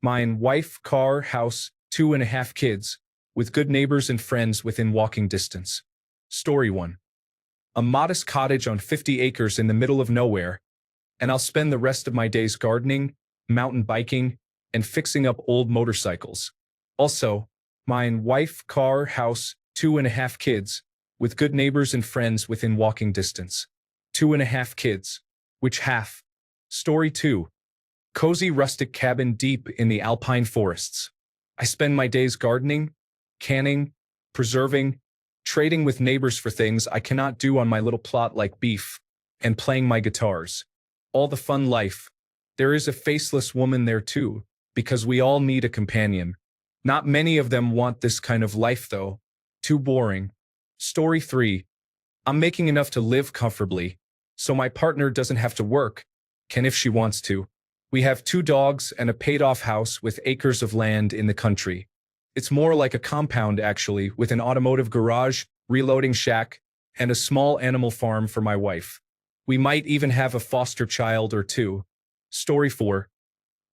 Mine, wife, car, house, 2.5 kids, with good neighbors and friends within walking distance. Story 1. A modest cottage on 50 acres in the middle of nowhere, and I'll spend the rest of my days gardening, mountain biking, and fixing up old motorcycles. Also, mine, wife, car, house, 2.5 kids, with good neighbors and friends within walking distance. 2.5 kids. Which half? Story 2. Cozy rustic cabin deep in the alpine forests. I spend my days gardening, canning, preserving, trading with neighbors for things I cannot do on my little plot like beef, and playing my guitars. All the fun life. There is a faceless woman there too, because we all need a companion. Not many of them want this kind of life though. Too boring. Story 3. I'm making enough to live comfortably, so my partner doesn't have to work, can if she wants to. We have 2 dogs and a paid-off house with acres of land in the country. It's more like a compound actually, with an automotive garage, reloading shack, and a small animal farm for my wife. We might even have a foster child or 2. Story 4.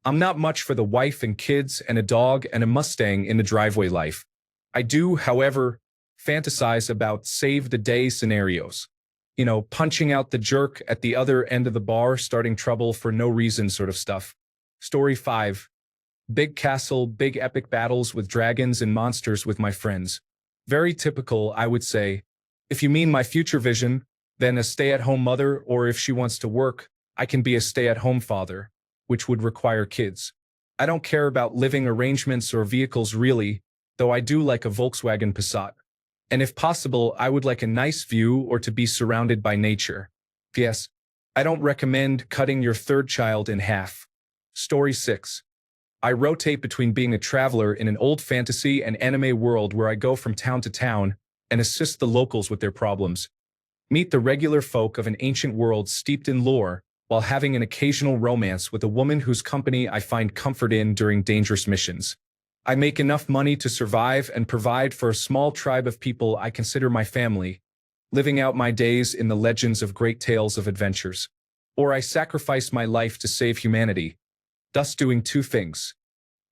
I'm not much for the wife and kids and a dog and a Mustang in the driveway life. I do, however, fantasize about save-the-day scenarios. You know, punching out the jerk at the other end of the bar, starting trouble for no reason sort of stuff. Story 5. Big castle, big epic battles with dragons and monsters with my friends. Very typical, I would say. If you mean my future vision, then a stay-at-home mother, or if she wants to work, I can be a stay-at-home father, which would require kids. I don't care about living arrangements or vehicles really, though I do like a Volkswagen Passat. And if possible, I would like a nice view or to be surrounded by nature. P.S. I don't recommend cutting your 3rd child in half. Story 6. I rotate between being a traveler in an old fantasy and anime world where I go from town to town and assist the locals with their problems. Meet the regular folk of an ancient world steeped in lore, while having an occasional romance with a woman whose company I find comfort in during dangerous missions. I make enough money to survive and provide for a small tribe of people I consider my family, living out my days in the legends of great tales of adventures. Or I sacrifice my life to save humanity, thus doing 2 things.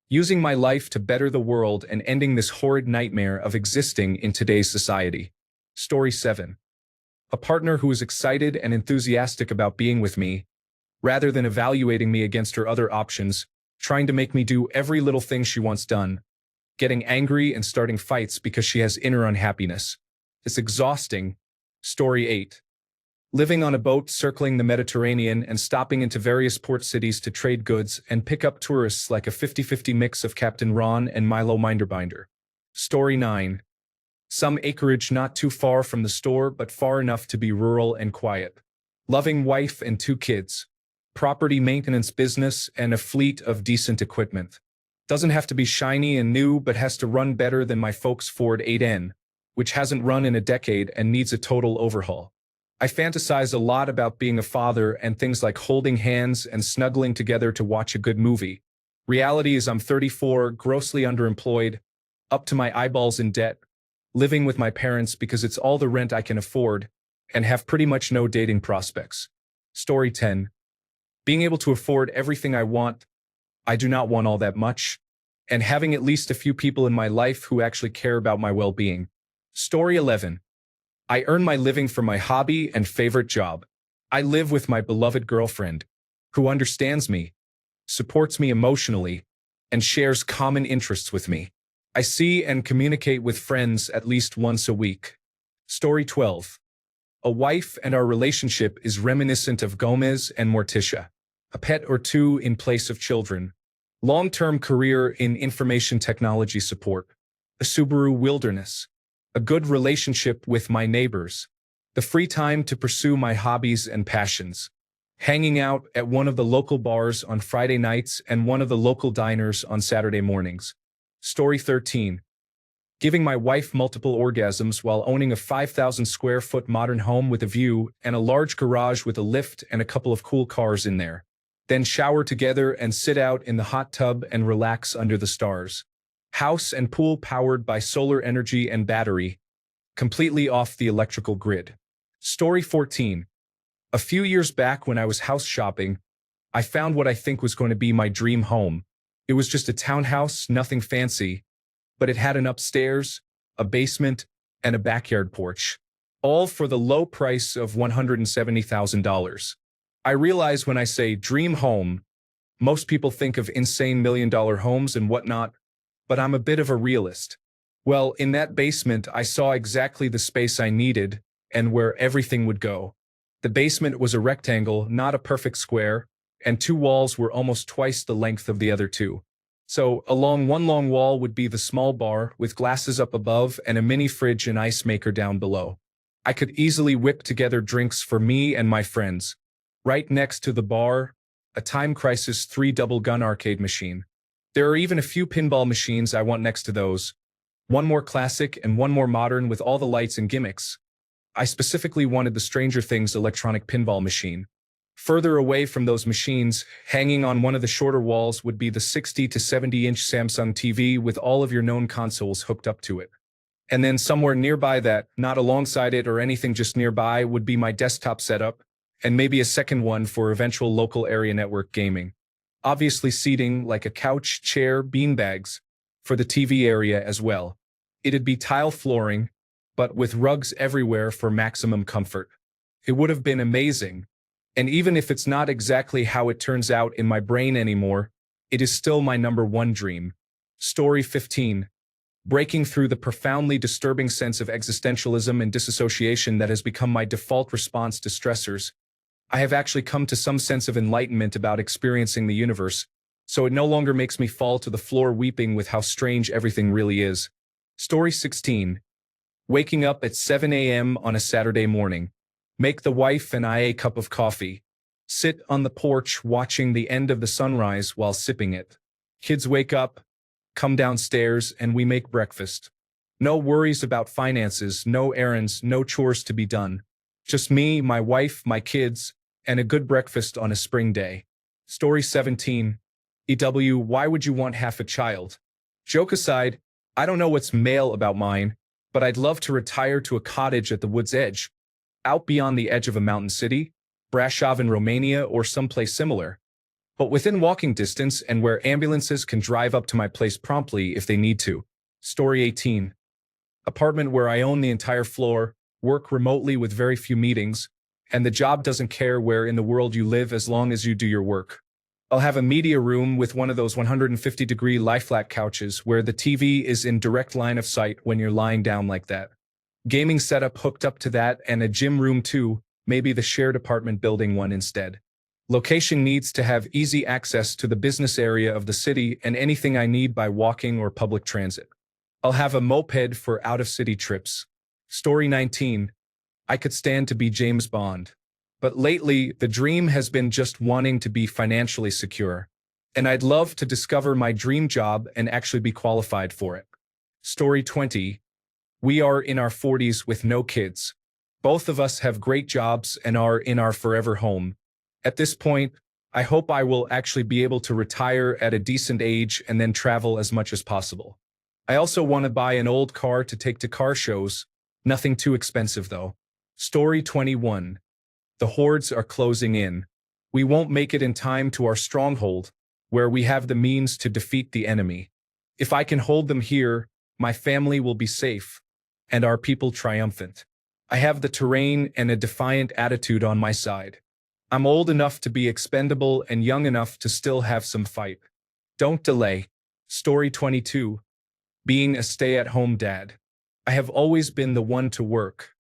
Using my life to better the world and ending this horrid nightmare of existing in today's society. Story 7. A partner who is excited and enthusiastic about being with me, rather than evaluating me against her other options, trying to make me do every little thing she wants done, getting angry and starting fights because she has inner unhappiness. It's exhausting. Story 8. Living on a boat circling the Mediterranean and stopping into various port cities to trade goods and pick up tourists like a 50-50 mix of Captain Ron and Milo Minderbinder. Story 9. Some acreage not too far from the store but far enough to be rural and quiet. Loving wife and 2 kids. Property maintenance business and a fleet of decent equipment. Doesn't have to be shiny and new but has to run better than my folks' Ford 8N, which hasn't run in a decade and needs a total overhaul. I fantasize a lot about being a father and things like holding hands and snuggling together to watch a good movie. Reality is I'm 34, grossly underemployed, up to my eyeballs in debt, living with my parents because it's all the rent I can afford, and have pretty much no dating prospects. Story 10. Being able to afford everything I want, I do not want all that much, and having at least a few people in my life who actually care about my well-being. Story 11. I earn my living from my hobby and favorite job. I live with my beloved girlfriend, who understands me, supports me emotionally, and shares common interests with me. I see and communicate with friends at least once a week. Story 12. A wife and our relationship is reminiscent of Gomez and Morticia. A pet or 2 in place of children. Long-term career in information technology support. A Subaru Wilderness. A good relationship with my neighbors. The free time to pursue my hobbies and passions. Hanging out at one of the local bars on Friday nights and one of the local diners on Saturday mornings. Story 13. Giving my wife multiple orgasms while owning a 5,000 square foot modern home with a view and a large garage with a lift and a couple of cool cars in there. Then shower together and sit out in the hot tub and relax under the stars. House and pool powered by solar energy and battery, completely off the electrical grid. Story 14. A few years back when I was house shopping, I found what I think was going to be my dream home. It was just a townhouse, nothing fancy, but it had an upstairs, a basement, and a backyard porch, all for the low price of $170,000. I realize when I say dream home, most people think of insane million-dollar homes and whatnot, but I'm a bit of a realist. Well, in that basement, I saw exactly the space I needed and where everything would go. The basement was a rectangle, not a perfect square, and two walls were almost twice the length of the other two. So, along one long wall would be the small bar with glasses up above and a mini fridge and ice maker down below. I could easily whip together drinks for me and my friends. Right next to the bar, a Time Crisis 3 double gun arcade machine. There are even a few pinball machines I want next to those. One more classic and one more modern with all the lights and gimmicks. I specifically wanted the Stranger Things electronic pinball machine. Further away from those machines, hanging on one of the shorter walls would be the 60 to 70-inch Samsung TV with all of your known consoles hooked up to it. And then somewhere nearby that, not alongside it or anything just nearby, would be my desktop setup, and maybe a second one for eventual local area network gaming. Obviously seating like a couch, chair, beanbags for the TV area as well. It'd be tile flooring, but with rugs everywhere for maximum comfort. It would have been amazing. And even if it's not exactly how it turns out in my brain anymore, it is still my number one dream. Story 15. Breaking through the profoundly disturbing sense of existentialism and disassociation that has become my default response to stressors, I have actually come to some sense of enlightenment about experiencing the universe, so it no longer makes me fall to the floor weeping with how strange everything really is. Story 16. Waking up at 7 a.m. on a Saturday morning. Make the wife and I a cup of coffee. Sit on the porch watching the end of the sunrise while sipping it. Kids wake up, come downstairs, and we make breakfast. No worries about finances, no errands, no chores to be done. Just me, my wife, my kids, and a good breakfast on a spring day. Story 17. EW, why would you want half a child? Joke aside, I don't know what's male about mine, but I'd love to retire to a cottage at the wood's edge, out beyond the edge of a mountain city, Brasov in Romania, or someplace similar, but within walking distance and where ambulances can drive up to my place promptly if they need to. Story 18. Apartment where I own the entire floor, work remotely with very few meetings, and the job doesn't care where in the world you live as long as you do your work. I'll have a media room with one of those 150-degree lie-flat couches where the TV is in direct line of sight when you're lying down like that. Gaming setup hooked up to that, and a gym room too, maybe the shared apartment building one instead. Location needs to have easy access to the business area of the city and anything I need by walking or public transit. I'll have a moped for out-of-city trips. Story 19. I could stand to be James Bond. But lately, the dream has been just wanting to be financially secure. And I'd love to discover my dream job and actually be qualified for it. Story 20. We are in our 40s with no kids. Both of us have great jobs and are in our forever home. At this point, I hope I will actually be able to retire at a decent age and then travel as much as possible. I also want to buy an old car to take to car shows. Nothing too expensive though. Story 21. The hordes are closing in. We won't make it in time to our stronghold, where we have the means to defeat the enemy. If I can hold them here, my family will be safe, and our people triumphant. I have the terrain and a defiant attitude on my side. I'm old enough to be expendable and young enough to still have some fight. Don't delay. Story 22. Being a stay-at-home dad. I have always been the one to work.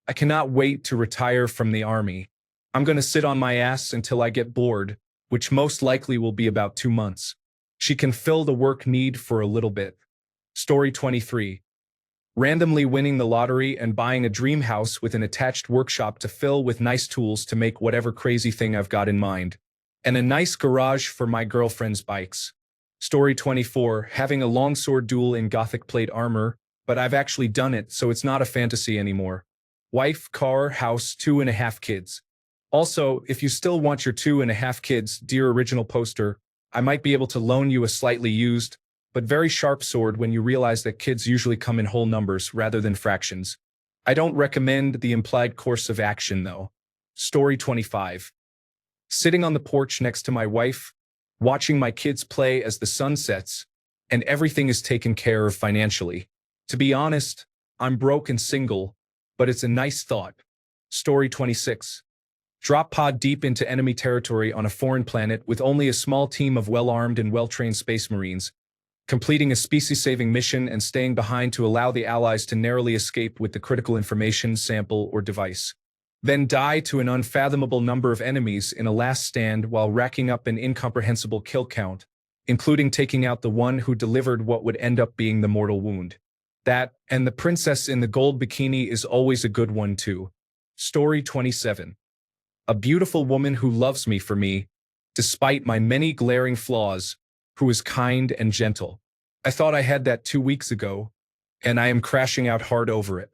I cannot wait to retire from the army. I'm going to sit on my ass until I get bored, which most likely will be about 2 months. She can fill the work need for a little bit. Story 23. Randomly winning the lottery and buying a dream house with an attached workshop to fill with nice tools to make whatever crazy thing I've got in mind. And a nice garage for my girlfriend's bikes. Story 24. Having a longsword duel in Gothic plate armor, but I've actually done it, so it's not a fantasy anymore. Wife, car, house, 2.5 kids. Also, if you still want your 2.5 kids, dear original poster, I might be able to loan you a slightly used, but very sharp sword when you realize that kids usually come in whole numbers rather than fractions. I don't recommend the implied course of action though. Story 25. Sitting on the porch next to my wife, watching my kids play as the sun sets, and everything is taken care of financially. To be honest, I'm broke and single, but it's a nice thought. Story 26. Drop pod deep into enemy territory on a foreign planet with only a small team of well-armed and well-trained space marines, completing a species-saving mission and staying behind to allow the allies to narrowly escape with the critical information, sample, or device. Then die to an unfathomable number of enemies in a last stand while racking up an incomprehensible kill count, including taking out the one who delivered what would end up being the mortal wound. That, and the princess in the gold bikini is always a good one too. Story 27. A beautiful woman who loves me for me, despite my many glaring flaws, who is kind and gentle. I thought I had that 2 weeks ago, and I am crashing out hard over it.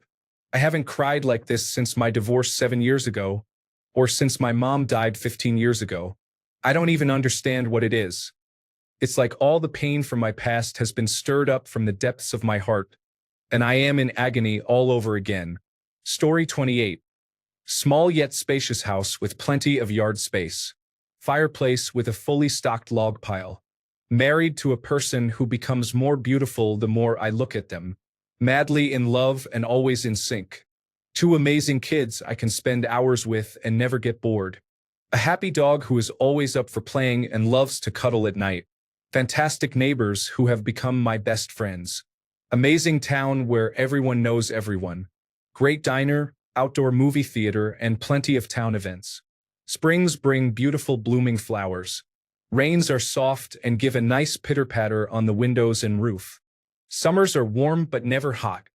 I haven't cried like this since my divorce 7 years ago, or since my mom died 15 years ago. I don't even understand what it is. It's like all the pain from my past has been stirred up from the depths of my heart, and I am in agony all over again. Story 28. Small yet spacious house with plenty of yard space. Fireplace with a fully stocked log pile. Married to a person who becomes more beautiful the more I look at them. Madly in love and always in sync. 2 amazing kids I can spend hours with and never get bored. A happy dog who is always up for playing and loves to cuddle at night. Fantastic neighbors who have become my best friends. Amazing town where everyone knows everyone. Great diner, outdoor movie theater, and plenty of town events. Springs bring beautiful blooming flowers. Rains are soft and give a nice pitter-patter on the windows and roof. Summers are warm but never hot.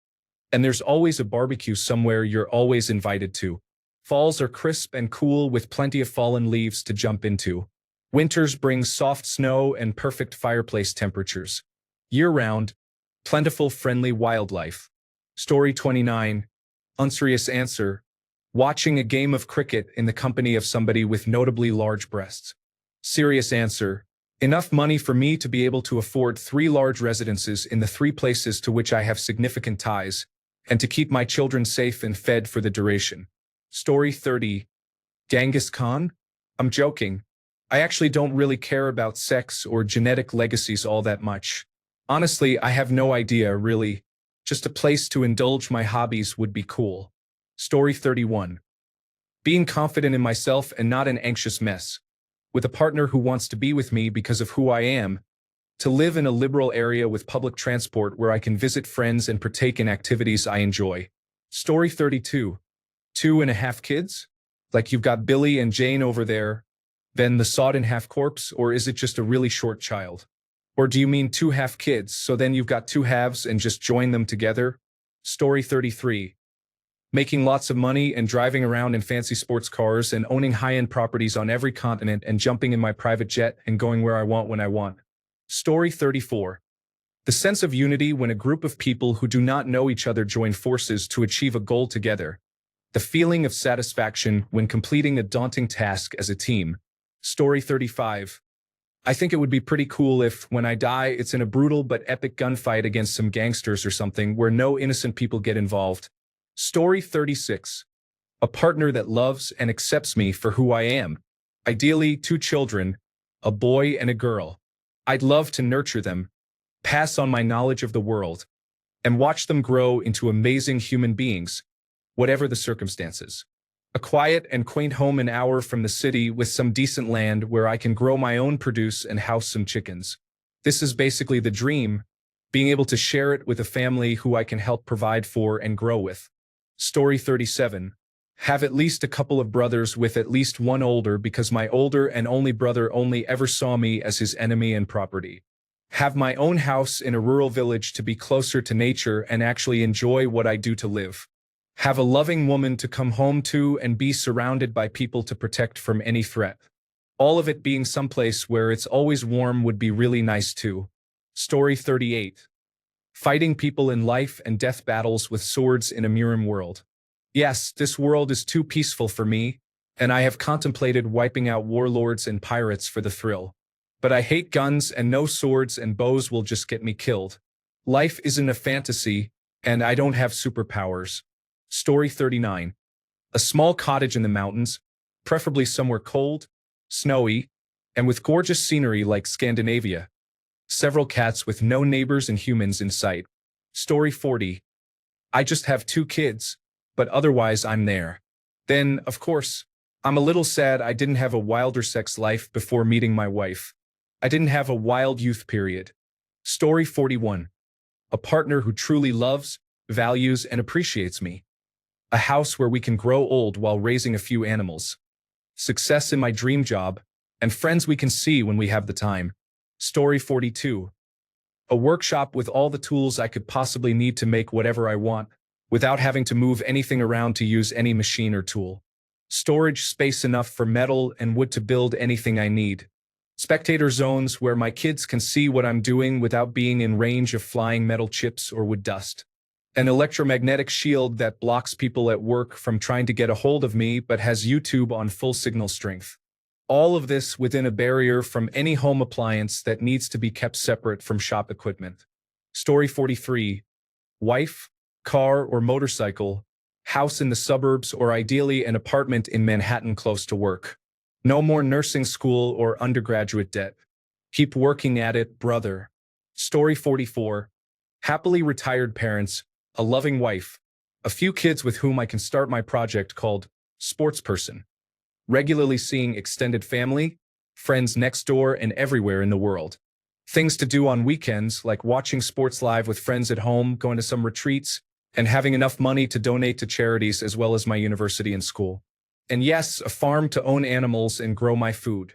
And there's always a barbecue somewhere you're always invited to. Falls are crisp and cool with plenty of fallen leaves to jump into. Winters bring soft snow and perfect fireplace temperatures. Year-round, plentiful friendly wildlife. Story 29. Unserious answer. Watching a game of cricket in the company of somebody with notably large breasts. Serious answer. Enough money for me to be able to afford 3 large residences in the 3 places to which I have significant ties, and to keep my children safe and fed for the duration. Story 30. Genghis Khan? I'm joking. I actually don't really care about sex or genetic legacies all that much. Honestly, I have no idea, really. Just a place to indulge my hobbies would be cool. Story 31. Being confident in myself and not an anxious mess. With a partner who wants to be with me because of who I am. To live in a liberal area with public transport where I can visit friends and partake in activities I enjoy. Story 32. 2.5 kids? Like you've got Billy and Jane over there, then the sawed-in-half corpse, or is it just a really short child? Or do you mean 2 half kids, so then you've got 2 halves and just join them together? Story 33. Making lots of money and driving around in fancy sports cars and owning high-end properties on every continent and jumping in my private jet and going where I want when I want. Story 34. The sense of unity when a group of people who do not know each other join forces to achieve a goal together. The feeling of satisfaction when completing a daunting task as a team. Story 35. I think it would be pretty cool if, when I die, it's in a brutal but epic gunfight against some gangsters or something where no innocent people get involved. Story 36. A partner that loves and accepts me for who I am. Ideally, 2 children, a boy and a girl. I'd love to nurture them, pass on my knowledge of the world, and watch them grow into amazing human beings, whatever the circumstances. A quiet and quaint home an hour from the city with some decent land where I can grow my own produce and house some chickens. This is basically the dream, being able to share it with a family who I can help provide for and grow with. Story 37. Have at least a couple of brothers with at least one older because my older and only brother only ever saw me as his enemy and property. Have my own house in a rural village to be closer to nature and actually enjoy what I do to live. Have a loving woman to come home to and be surrounded by people to protect from any threat. All of it being someplace where it's always warm would be really nice too. Story 38. Fighting people in life and death battles with swords in a Murim world. Yes, this world is too peaceful for me, and I have contemplated wiping out warlords and pirates for the thrill. But I hate guns and no swords and bows will just get me killed. Life isn't a fantasy, and I don't have superpowers. Story 39. A small cottage in the mountains, preferably somewhere cold, snowy, and with gorgeous scenery like Scandinavia. Several cats with no neighbors and humans in sight. Story 40. I just have 2 kids, but otherwise I'm there. Then, of course, I'm a little sad I didn't have a wilder sex life before meeting my wife. I didn't have a wild youth period. Story 41. A partner who truly loves, values, and appreciates me. A house where we can grow old while raising a few animals. Success in my dream job, and friends we can see when we have the time. Story 42. A workshop with all the tools I could possibly need to make whatever I want, without having to move anything around to use any machine or tool. Storage space enough for metal and wood to build anything I need. Spectator zones where my kids can see what I'm doing without being in range of flying metal chips or wood dust. An electromagnetic shield that blocks people at work from trying to get a hold of me but has YouTube on full signal strength. All of this within a barrier from any home appliance that needs to be kept separate from shop equipment. Story 43. Wife, car or motorcycle, house in the suburbs or ideally an apartment in Manhattan close to work. No more nursing school or undergraduate debt. Keep working at it, brother. Story 44. Happily retired parents, a loving wife, a few kids with whom I can start my project called Sportsperson. Regularly seeing extended family, friends next door and everywhere in the world. Things to do on weekends like watching sports live with friends at home, going to some retreats, and having enough money to donate to charities as well as my university and school. And yes, a farm to own animals and grow my food.